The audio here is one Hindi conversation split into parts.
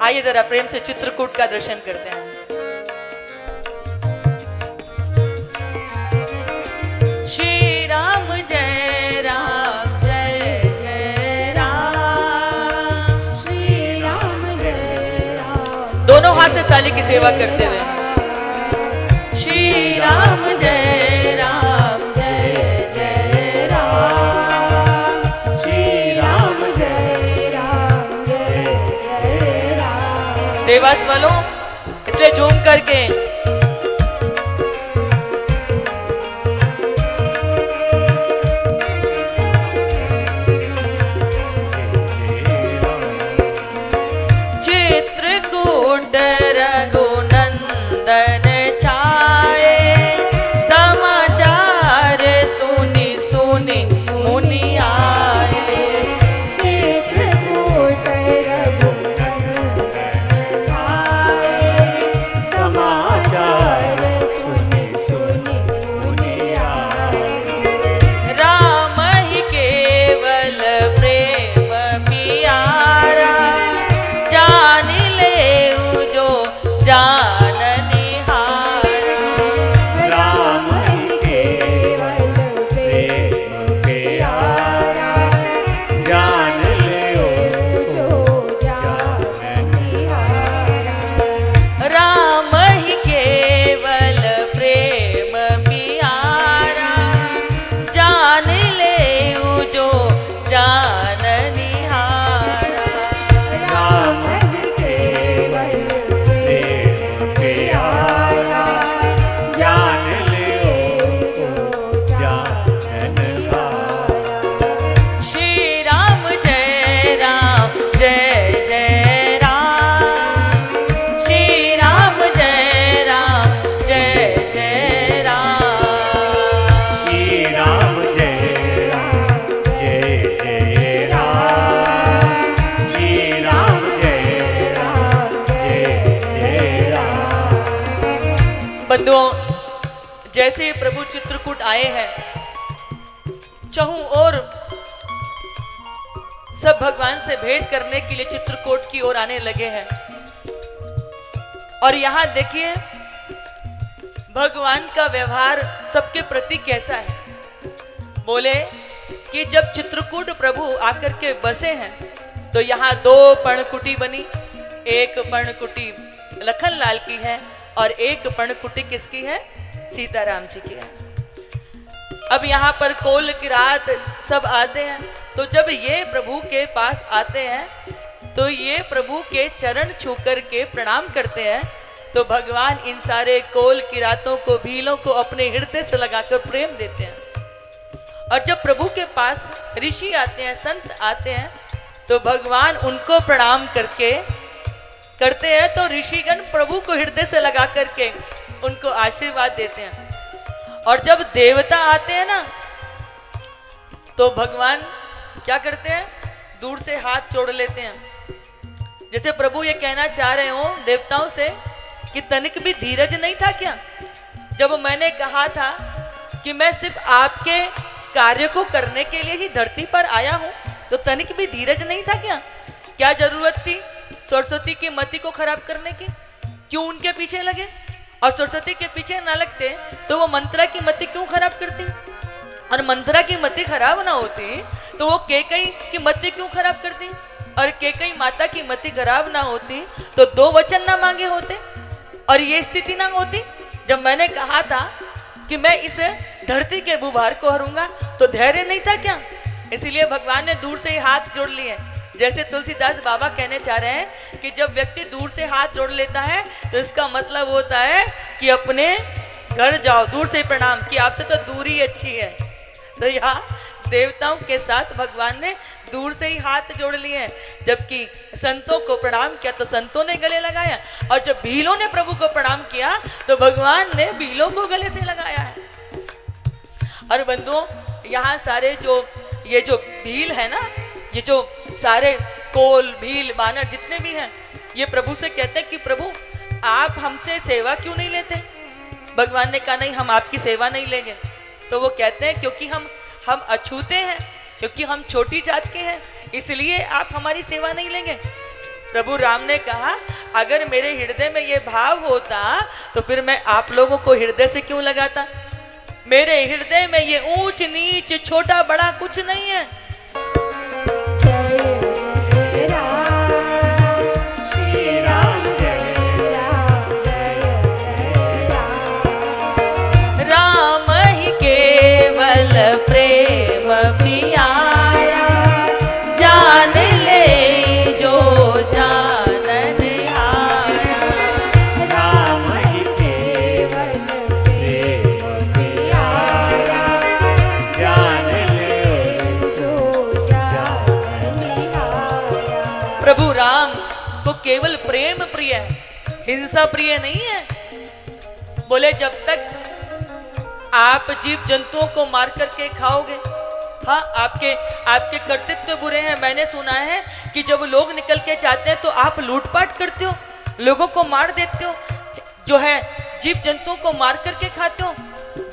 आइए जरा प्रेम से चित्रकूट का दर्शन करते हैं। श्री राम जय राम जय जय राम, श्री राम जय राम। दोनों हाथ से ताली की सेवा करते हुए श्री राम जय राम जय जय राम, श्री राम जय राम जय जय राम। देवास वालों इसलिए झूम करके चित्रकूट रघुनंदन छाए, समाचार सुनी सुनी मुनि आए। चित्रकूट रघुनंदन छाए, समाचार सुनि सुनि मुनि आए। राम ही केवल प्रेम पियारा, जान ले जो जान निहारा। राम ही केवल प्रेम प्यारा, जान ले जो जान निहारा। राम ही केवल प्रेम पियारा, जान ले जो जान निहारा। राम ही केवल प्रेम प्यारा, जान ले जो जान निहारा। श्री राम जय राम जय जय राम, श्री राम जय राम जय जय राम। श्री राम जय राम जय जय राम, श्री राम जय राम जय जय राम। बंधुओं, जैसे प्रभु चित्रकूट आए हैं, चहु और सब भगवान से भेंट करने के लिए चित्रकूट की ओर आने लगे हैं। और यहां देखिए भगवान का व्यवहार सबके प्रति कैसा है। बोले कि जब चित्रकूट प्रभु आकर के बसे हैं तो यहाँ दो पर्णकुटी बनी। एक पर्णकुटी लखनलाल की है और एक पर्णकुटी किसकी है? सीताराम जी की है। अब यहाँ पर कोल किरात सब आते हैं, तो जब ये प्रभु के पास आते हैं तो ये प्रभु के चरण छू कर के प्रणाम करते हैं। तो भगवान इन सारे कोल किरातों को, भीलों को अपने हृदय से लगाकर प्रेम देते हैं। और जब प्रभु के पास ऋषि आते हैं, संत आते हैं, तो भगवान उनको प्रणाम करते हैं। तो ऋषिगण प्रभु को हृदय से लगा करके उनको आशीर्वाद देते हैं। और जब देवता आते हैं ना, तो भगवान क्या करते हैं? दूर से हाथ जोड़ लेते हैं। जैसे प्रभु ये कहना चाह रहे हो देवताओं से कि तनिक भी धीरज नहीं था क्या? जब मैंने कहा था कि मैं सिर्फ आपके कार्य को करने के लिए ही धरती पर आया हूं, तो तनिक भी धीरज नहीं था क्या? क्या जरूरत थी सरस्वती की मति को खराब करने की? क्यों उनके पीछे लगे? और सरस्वती के पीछे ना लगते तो वो मंत्रा की मति क्यों खराब करती? और मंत्रा की मति खराब ना होती तो वो कैकेयी की मति क्यों खराब करती? और कैकेयी माता की मति खराब ना होती तो दो वचन ना मांगे होते और ये स्थिति ना होती। जब मैंने कहा था कि मैं इस धरती के भूभार को हरूंगा, तो धैर्य नहीं था क्या? इसीलिए भगवान ने दूर से ही हाथ जोड़ लिए। जैसे तुलसीदास बाबा कहने चाह रहे हैं कि जब व्यक्ति दूर से हाथ जोड़ लेता है तो इसका मतलब होता है कि अपने घर जाओ, दूर से प्रणाम, कि आपसे तो दूरी अच्छी है। तो यहाँ देवताओं के साथ भगवान ने दूर से ही हाथ जोड़ लिए हैं, जबकि संतों को प्रणाम किया तो संतों ने गले लगाया, और जब भीलों ने प्रभु को प्रणाम किया तो भगवान ने भीलों को गले से लगाया है। और बंधुओं, यहाँ सारे ये जो भील है ना, ये जो सारे कोल भील बानर जितने भी हैं, ये प्रभु से कहते हैं कि प्रभु आप हमसे सेवा क्यों नहीं लेते? भगवान ने कहा नहीं, हम आपकी सेवा नहीं लेंगे। तो वो कहते हैं क्योंकि हम अछूते हैं, क्योंकि हम छोटी जात के हैं, इसलिए आप हमारी सेवा नहीं लेंगे। प्रभु राम ने कहा अगर मेरे हृदय में ये भाव होता तो फिर मैं आप लोगों को हृदय से क्यों लगाता। मेरे हृदय में ये ऊंच नीच छोटा बड़ा कुछ नहीं है। जय जय राम श्री राम जय राम जय जय राम। राम ही केवल प्रेम प्यारा जान ले जो जानन आया। राम ही केवल प्रेम प्यारा जान ले जो जानने आया। प्रभु राम को केवल प्रेम प्रिय है, हिंसा प्रिय नहीं है। बोले जब तक आप जीव जंतुओं को मार करके खाओगे, हाँ आपके कर्तव्य बुरे हैं। मैंने सुना है कि जब लोग निकल के जाते हैं तो आप लूटपाट करते हो, लोगों को मार देते हो, जो है जीव जंतुओं को मार करके खाते हो।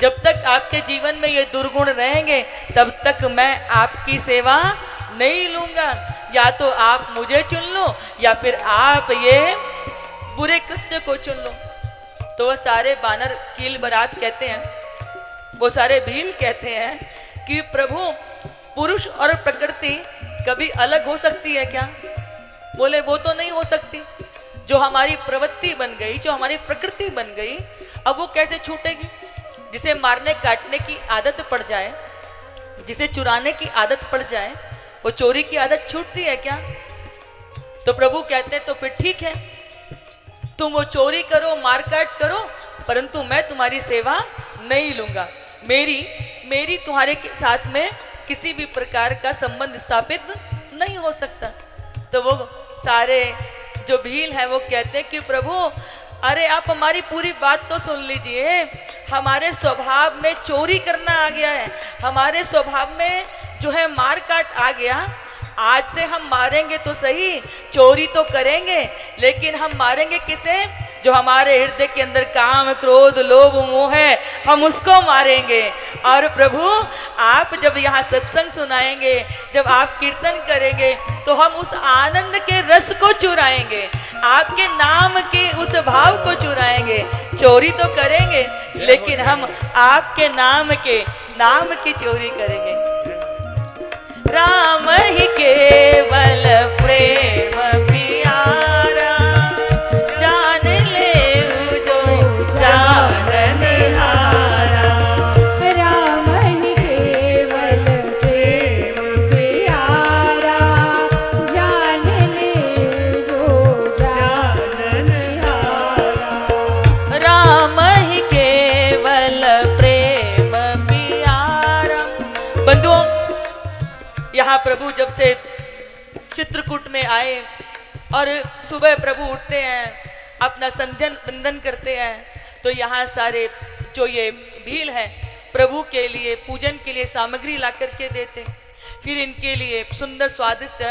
जब तक आपके जीवन में ये दुर्गुण रहेंगे तब तक मैं आपकी सेवा नहीं लूंगा। या तो आप मुझे चुन लो या फिर आप ये बुरे कृत्य को चुन लो। तो वो सारे बानर कील बरात कहते हैं, वो सारे भील कहते हैं कि प्रभु पुरुष और प्रकृति कभी अलग हो सकती है क्या। बोले वो तो नहीं हो सकती। जो हमारी प्रवृत्ति बन गई, जो हमारी प्रकृति बन गई, अब वो कैसे छूटेगी। जिसे मारने काटने की आदत पड़ जाए, जिसे चुराने की आदत पड़ जाए, वो चोरी की आदत छूटती है क्या। तो प्रभु कहते हैं तो फिर ठीक है, तुम वो चोरी करो, मारकाट करो, परंतु मैं तुम्हारी सेवा नहीं लूंगा। मेरी तुम्हारे के साथ में किसी भी प्रकार का संबंध स्थापित नहीं हो सकता। तो वो सारे जो भील हैं वो कहते हैं कि प्रभु अरे आप हमारी पूरी बात तो सुन लीजिए। हमारे स्वभाव में चोरी करना आ गया है, हमारे स्वभाव में जो है मार काट आ गया। आज से हम मारेंगे तो सही, चोरी तो करेंगे, लेकिन हम मारेंगे किसे। जो हमारे हृदय के अंदर काम क्रोध लोभ मोह है, हम उसको मारेंगे। और प्रभु आप जब यहाँ सत्संग सुनाएंगे, जब आप कीर्तन करेंगे, तो हम उस आनंद के रस को चुराएंगे, आपके नाम के उस भाव को चुराएंगे। चोरी तो करेंगे लेकिन हम आपके नाम की चोरी करेंगे। राम ही केवल प्रेम प्यारा जान ले जो जानन हारा। राम ही केवल प्रेम प्यारा जान ले जो जानने हारा। राम ही केवल प्रेम प्यारा। बंधुओं, यहाँ प्रभु जब से चित्रकूट में आए और सुबह प्रभु उठते हैं, अपना संध्या वंदन करते हैं, तो यहाँ सारे जो ये भील हैं प्रभु के लिए पूजन के लिए सामग्री ला करके देते। फिर इनके लिए सुंदर स्वादिष्ट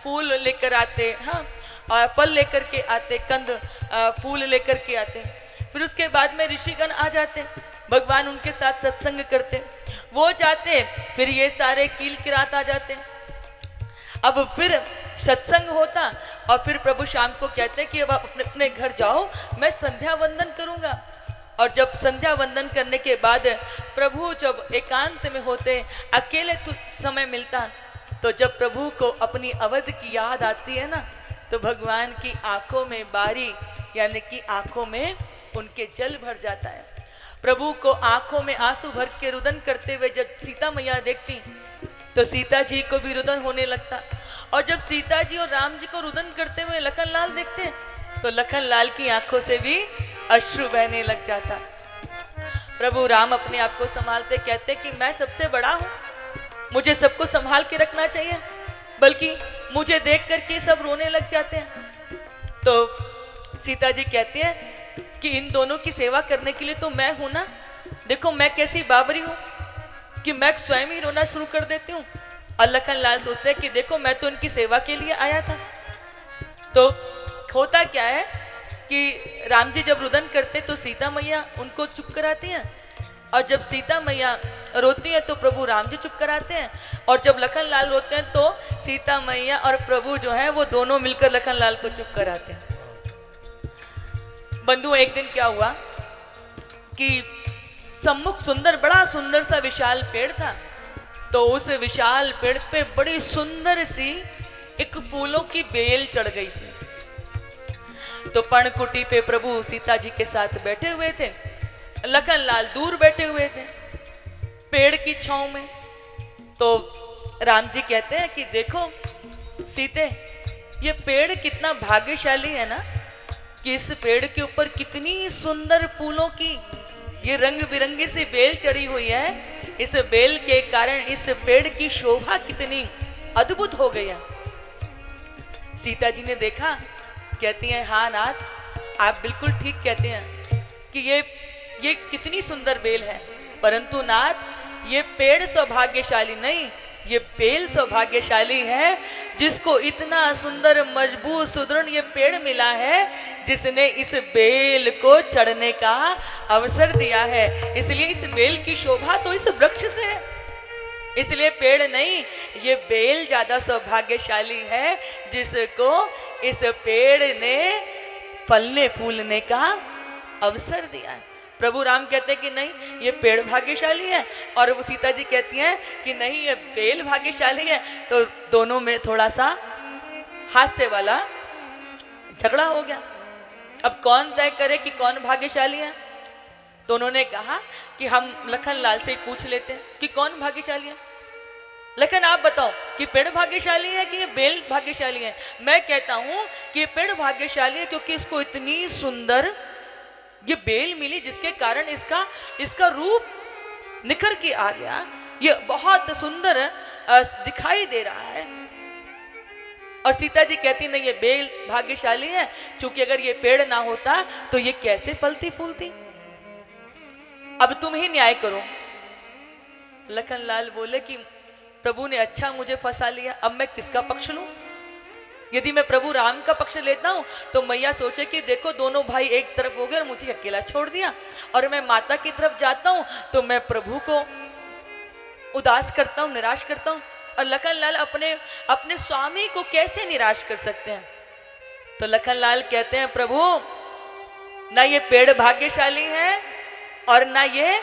फूल लेकर आते, हाँ, और फल लेकर के आते, कंद फूल लेकर के आते। फिर उसके बाद में ऋषिगण आ जाते, भगवान उनके साथ सत्संग करते, वो जाते, फिर ये सारे कील किरात आ जाते। अब फिर सत्संग होता और फिर प्रभु शाम को कहते कि अब आप अपने अपने घर जाओ, मैं संध्या वंदन करूंगा। और जब संध्या वंदन करने के बाद प्रभु जब एकांत में होते, अकेले समय मिलता, तो जब प्रभु को अपनी अवध की याद आती है ना, तो भगवान की आंखों में बारी यानी कि आंखों में उनके जल भर जाता है। प्रभु को आंखों में आंसू भर के रुदन करते हुए जब सीता मैया देखती तो सीता जी को भी रुदन होने लगता। और जब सीता जी और राम जी को रुदन करते हुए लखन लाल देखते तो लखन लाल की आंखों से भी अश्रु बहने लग जाता। प्रभु राम अपने आप को संभालते कहते कि मैं सबसे बड़ा हूँ, मुझे सबको संभाल के रखना चाहिए, बल्कि मुझे देख करके सब रोने लग जाते हैं। तो सीता जी कहती हैं कि इन दोनों की सेवा करने के लिए तो मैं हूं ना, देखो मैं कैसी बाबरी हूं कि मैं स्वयं ही रोना शुरू कर देती हूँ। और लखन लाल सोचते हैं कि देखो मैं तो इनकी सेवा के लिए आया था। तो होता क्या है कि राम जी जब रुदन करते तो सीता मैया उनको चुप कराती हैं, और जब सीता मैया रोती हैं तो प्रभु राम जी चुप कराते हैं, और जब लखन लाल रोते हैं तो सीता मैया और प्रभु जो है वो दोनों मिलकर लखन लाल को चुप कराते हैं। बंधु, एक दिन क्या हुआ कि सम्मुख बड़ा सुंदर सा विशाल पेड़ था, तो उस विशाल पेड़ पे बड़ी सुंदर सी एक फूलों की बेल चढ़ गई थी। तो पर्णकुटी पे प्रभु सीता जी के साथ बैठे हुए थे, लखन लाल दूर बैठे हुए थे पेड़ की छांव में। तो राम जी कहते हैं कि देखो सीते, ये पेड़ कितना भाग्यशाली है ना, कि इस पेड़ के ऊपर कितनी सुंदर फूलों की ये रंग बिरंगी सी बेल चढ़ी हुई है। इस बेल के कारण इस पेड़ की शोभा कितनी अद्भुत हो गई है। सीता जी ने देखा, कहती हैं हाँ नाथ, आप बिल्कुल ठीक कहते हैं कि ये कितनी सुंदर बेल है, परंतु नाथ ये पेड़ सौभाग्यशाली नहीं, ये बेल सौभाग्यशाली है जिसको इतना सुंदर मजबूत सुदृढ़ ये पेड़ मिला है, जिसने इस बेल को चढ़ने का अवसर दिया है। इसलिए इस बेल की शोभा तो इस वृक्ष से है, इसलिए पेड़ नहीं, ये बेल ज्यादा सौभाग्यशाली है जिसको इस पेड़ ने फलने फूलने का अवसर दिया है। प्रभु राम कहते हैं कि नहीं, ये पेड़ भाग्यशाली है, और वो सीता जी कहती हैं कि नहीं, ये बेल भाग्यशाली है। तो दोनों में थोड़ा सा हास्य वाला झगड़ा हो गया। अब कौन तय करे कि कौन भाग्यशाली है? तो उन्होंने कहा कि हम लखन लाल से ही पूछ लेते हैं कि कौन भाग्यशाली है। लखन आप बताओ कि पेड़ भाग्यशाली है कि ये बेल भाग्यशाली है? मैं कहता हूं कि ये पेड़ भाग्यशाली है, क्योंकि इसको इतनी सुंदर ये बेल मिली जिसके कारण इसका रूप निखर के आ गया, ये बहुत सुंदर दिखाई दे रहा है। और सीता जी कहती नहीं, ये बेल भाग्यशाली है, क्योंकि अगर ये पेड़ ना होता तो ये कैसे फलती फूलती। अब तुम ही न्याय करो। लखन लाल बोले कि प्रभु ने अच्छा मुझे फंसा लिया, अब मैं किसका पक्ष लूं? यदि मैं प्रभु राम का पक्ष लेता हूं तो मैया सोचे कि देखो दोनों भाई एक तरफ हो गए और मुझे अकेला छोड़ दिया, और मैं माता की तरफ जाता हूं तो मैं प्रभु को उदास करता हूं, निराश करता हूं। और लखन लाल अपने स्वामी को कैसे निराश कर सकते हैं? तो लखन लाल कहते हैं प्रभु, ना ये पेड़ भाग्यशाली है और ना ये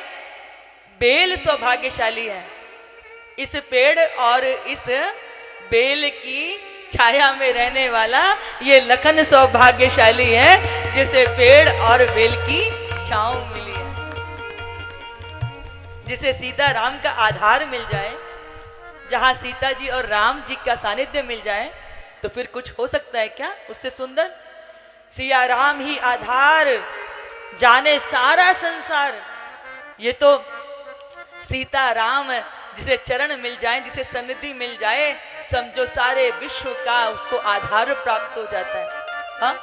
बेल सौभाग्यशाली है। इस पेड़ और इस बेल की छाया में रहने वाला ये लखन सौभाग्यशाली है, जिसे पेड़ और बेल की छांव मिली है। जिसे सीता राम का आधार मिल जाए, जहां सीता जी और राम जी का सानिध्य मिल जाए, तो फिर कुछ हो सकता है क्या उससे सुंदर? सिया राम ही आधार, जाने सारा संसार। ये तो सीता राम जिसे चरण मिल जाए, जिसे सन्निधि मिल जाए, समझो सारे विश्व का उसको आधार प्राप्त हो जाता है। हाँ,